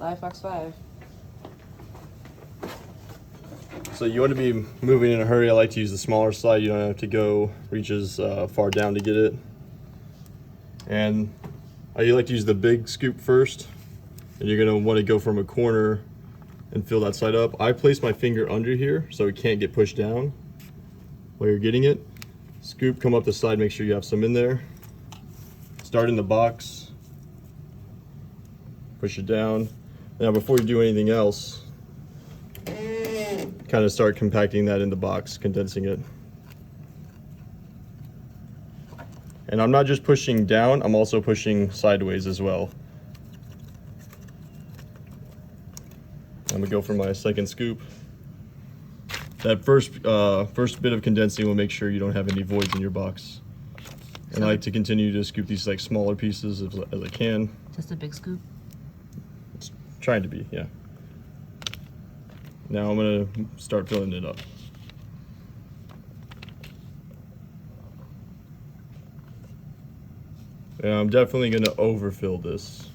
Live Fox 5. So you want to be moving in a hurry. I like to use the smaller slide. You don't have to go reach as far down to get it. And I like to use the big scoop first. And you're going to want to go from a corner and fill that side up. I place my finger under here so it can't get pushed down while you're getting it. Scoop, come up the side, make sure you have some in there. Start in the box. Push it down. Now before you do anything else, kind of start compacting that in the box, condensing it. And I'm not just pushing down, I'm also pushing sideways as well. I'm gonna go for my second scoop. That first bit of condensing will make sure you don't have any voids in your box. And I like to continue to scoop these like smaller pieces as I can. Just a big scoop? It's trying to be, yeah. Now I'm gonna start filling it up. And I'm definitely gonna overfill this.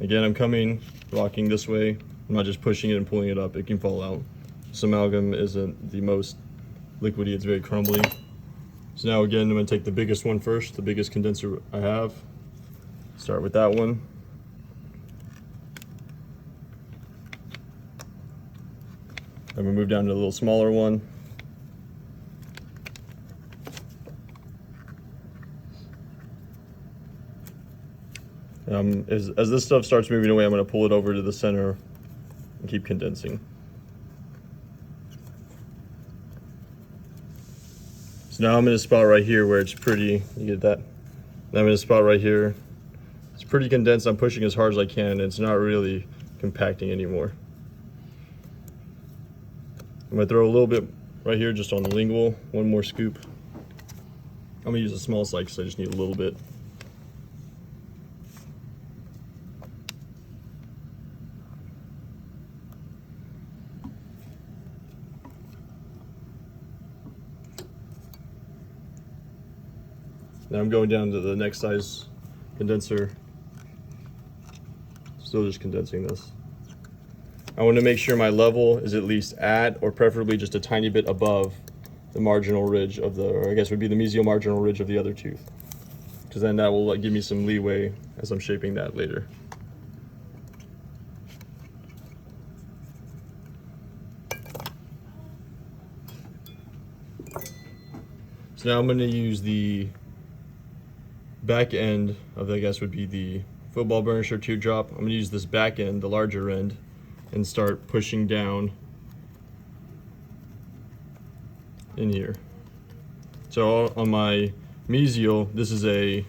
Again, I'm coming, rocking this way. I'm not just pushing it and pulling it up, it can fall out. This amalgam isn't the most liquidy, it's very crumbly. So now again, I'm gonna take the biggest one first, the biggest condenser I have. Start with that one. I'm gonna move down to a little smaller one. As this stuff starts moving away, I'm gonna pull it over to the center and keep condensing. So now I'm in a spot right here where it's pretty, you get that? Now I'm in a spot right here. It's pretty condensed, I'm pushing as hard as I can, and it's not really compacting anymore. I'm gonna throw a little bit right here just on the lingual, one more scoop. I'm gonna use a small slide because I just need a little bit. Now I'm going down to the next size condenser. Still just condensing this. I want to make sure my level is at least at, or preferably just a tiny bit above, the marginal ridge of the, or I guess would be the mesial marginal ridge of the other tooth. Because then that will give me some leeway as I'm shaping that later. So now I'm going to use the back end of, I guess would be the football burnisher tube drop. I'm going to use this back end, the larger end, and start pushing down in here. So on my mesial, this is a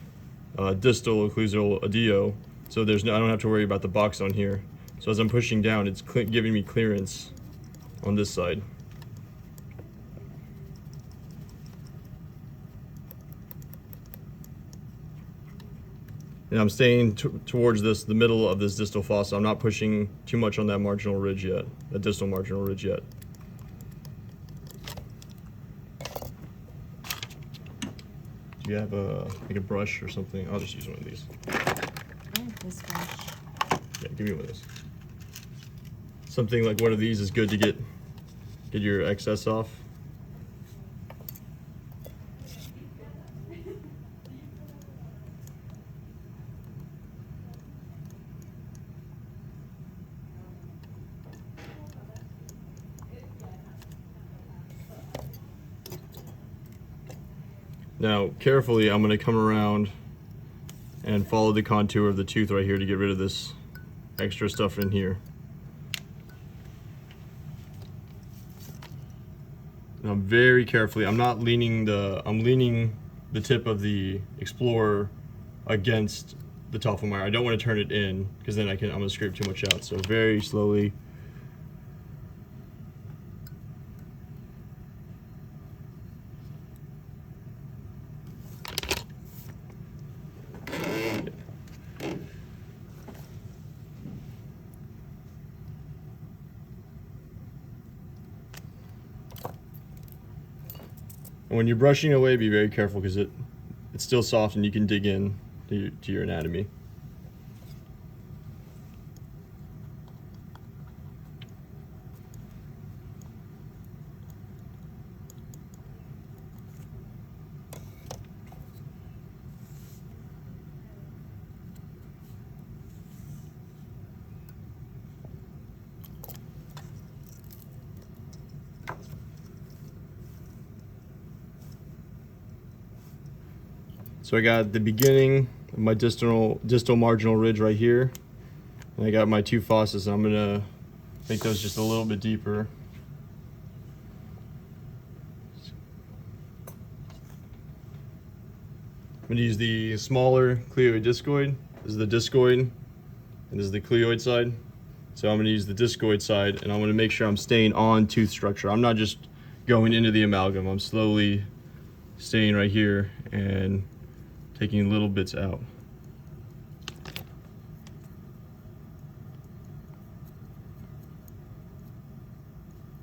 distal occlusal adeo, so I don't have to worry about the box on here. So as I'm pushing down, it's giving me clearance on this side. And I'm staying towards the middle of this distal fossa. I'm not pushing too much on that marginal ridge yet, the distal marginal ridge yet. Do you have like a brush or something? I'll just use one of these. I have this brush. Yeah, give me one of those. Something like one of these is good to get your excess off. Now, carefully, I'm going to come around and follow the contour of the tooth right here to get rid of this extra stuff in here. Now, very carefully, I'm leaning the tip of the Explorer against the Toffel wire. I don't want to turn it in because then I'm going to scrape too much out. So very slowly. And when you're brushing away, be very careful because it's still soft and you can dig in to your anatomy. So I got the beginning of my distal marginal ridge right here, and I got my two faucets. I'm gonna make those just a little bit deeper. I'm gonna use the smaller cleoid discoid. This is the discoid, and this is the cleoid side. So I'm gonna use the discoid side, and I'm gonna make sure I'm staying on tooth structure. I'm not just going into the amalgam. I'm slowly staying right here and taking little bits out.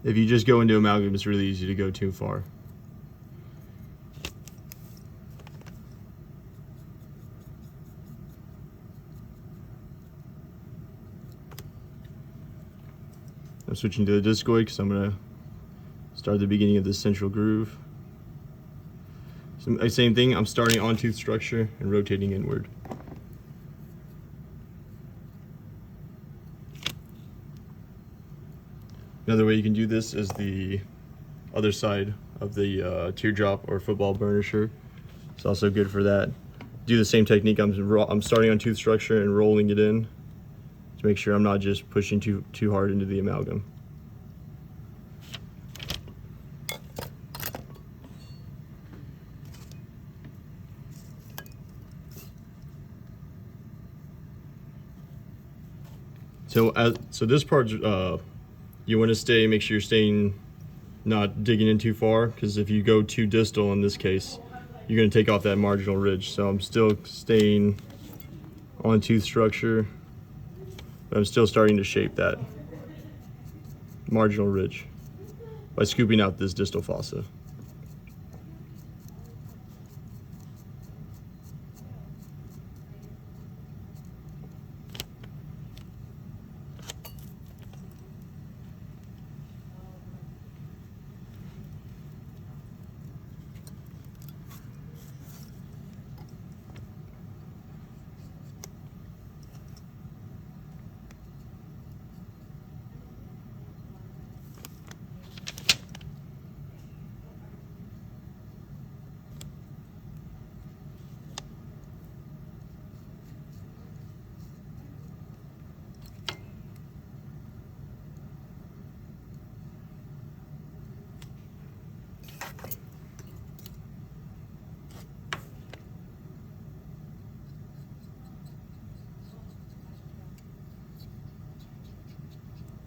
If you just go into amalgam, it's really easy to go too far. I'm switching to the discoid because I'm going to start at the beginning of this central groove. So, same thing, I'm starting on tooth structure and rotating inward. Another way you can do this is the other side of the teardrop or football burnisher. It's also good for that. Do the same technique. I'm starting on tooth structure and rolling it in to make sure I'm not just pushing too hard into the amalgam. So this part, you want to make sure you're staying, not digging in too far, because if you go too distal in this case, you're going to take off that marginal ridge. So I'm still staying on tooth structure, but I'm still starting to shape that marginal ridge by scooping out this distal fossa.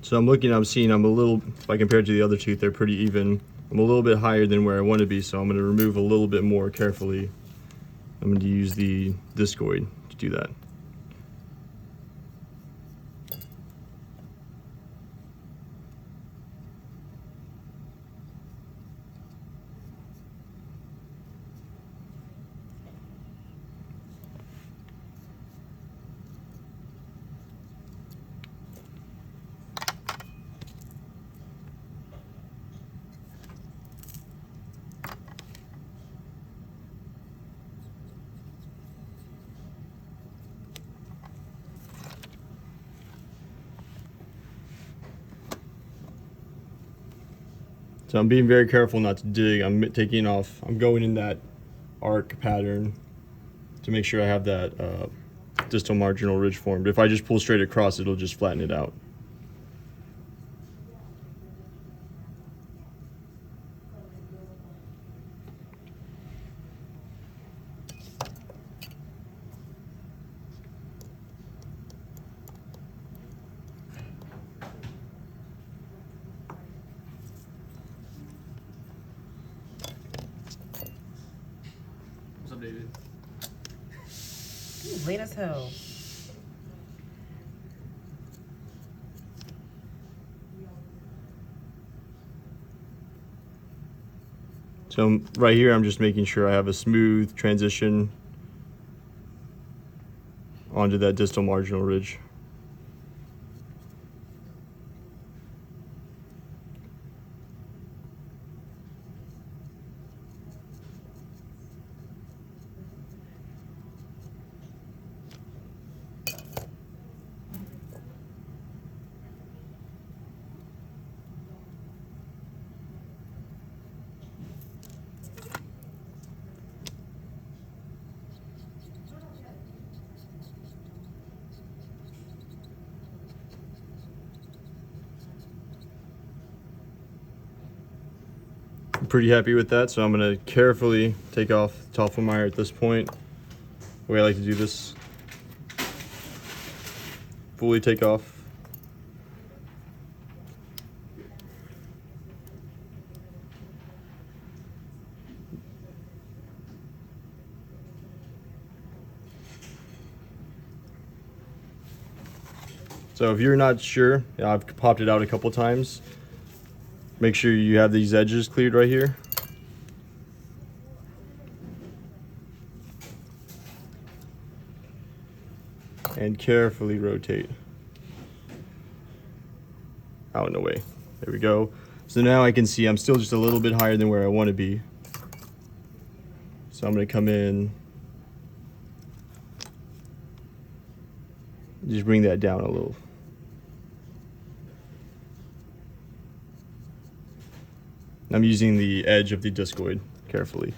So I'm seeing I'm a little, if I compare it to the other tooth, they're pretty even. I'm a little bit higher than where I want to be, so I'm going to remove a little bit more carefully. I'm going to use the discoid to do that. So I'm being very careful not to dig. I'm going in that arc pattern to make sure I have that distal marginal ridge formed. If I just pull straight across, it'll just flatten it out. What's up, David? Late as hell. So right here, I'm just making sure I have a smooth transition onto that distal marginal ridge. pretty happy with that, so I'm gonna carefully take off the top of mire at this point. The way I like to do this, fully take off. So if you're not sure, I've popped it out a couple times. Make sure you have these edges cleared right here. And carefully rotate out and away. There we go. So now I can see I'm still just a little bit higher than where I want to be. So I'm going to come in, just bring that down a little. I'm using the edge of the discoid carefully.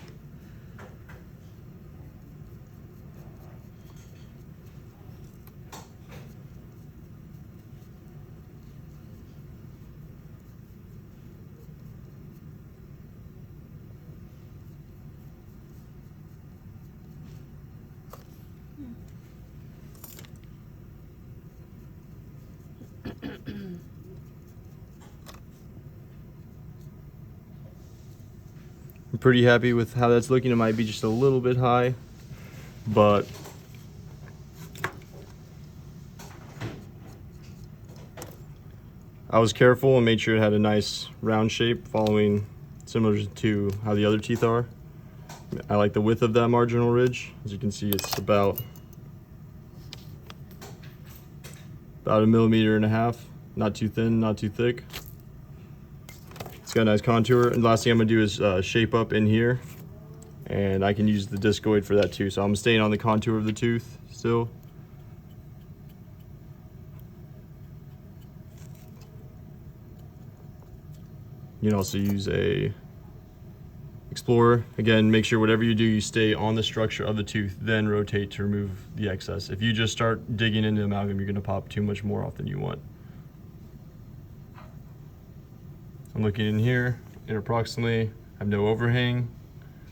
I'm pretty happy with how that's looking. It might be just a little bit high, but I was careful and made sure it had a nice round shape, following similar to how the other teeth are. I like the width of that marginal ridge. As you can see, it's about 1.5 millimeters. Not too thin, not too thick. It's got a nice contour. And the last thing I'm gonna do is shape up in here. And I can use the discoid for that too. So I'm staying on the contour of the tooth still. You can also use a Explorer. Again, make sure whatever you do, you stay on the structure of the tooth, then rotate to remove the excess. If you just start digging into amalgam, you're gonna pop too much more off than you want. I'm looking in here, interproximally, I have no overhang.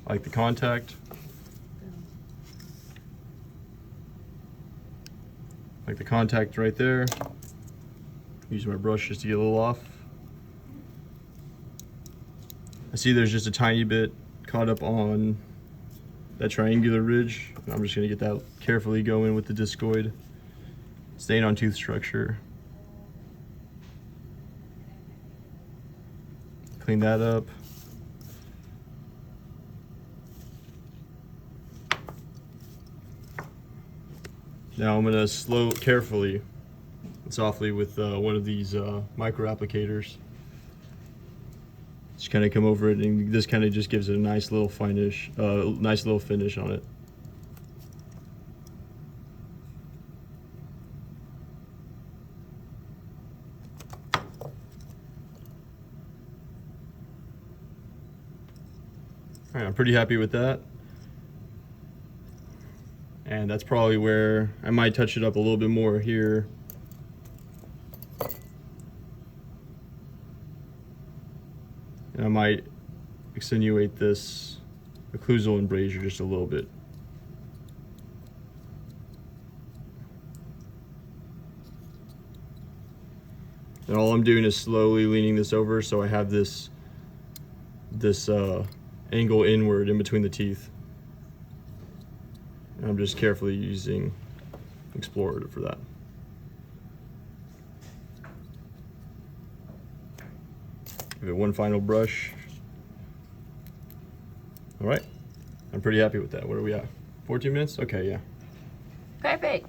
I like the contact. Like the contact right there. Use my brush just to get a little off. I see there's just a tiny bit caught up on that triangular ridge. I'm just gonna get that carefully going with the discoid. Staying on tooth structure. Clean that up. Now I'm gonna carefully and softly with one of these micro applicators. Just kind of come over it, and this kind of just gives it a nice little finish on it. All right, I'm pretty happy with that. And that's probably where I might touch it up a little bit more here. And I might accentuate this occlusal embrasure just a little bit. And all I'm doing is slowly leaning this over so I have this angle inward in between the teeth. And I'm just carefully using Explorer for that. Give it one final brush. All right, I'm pretty happy with that. What are we at? 14 minutes? Okay, yeah. Perfect.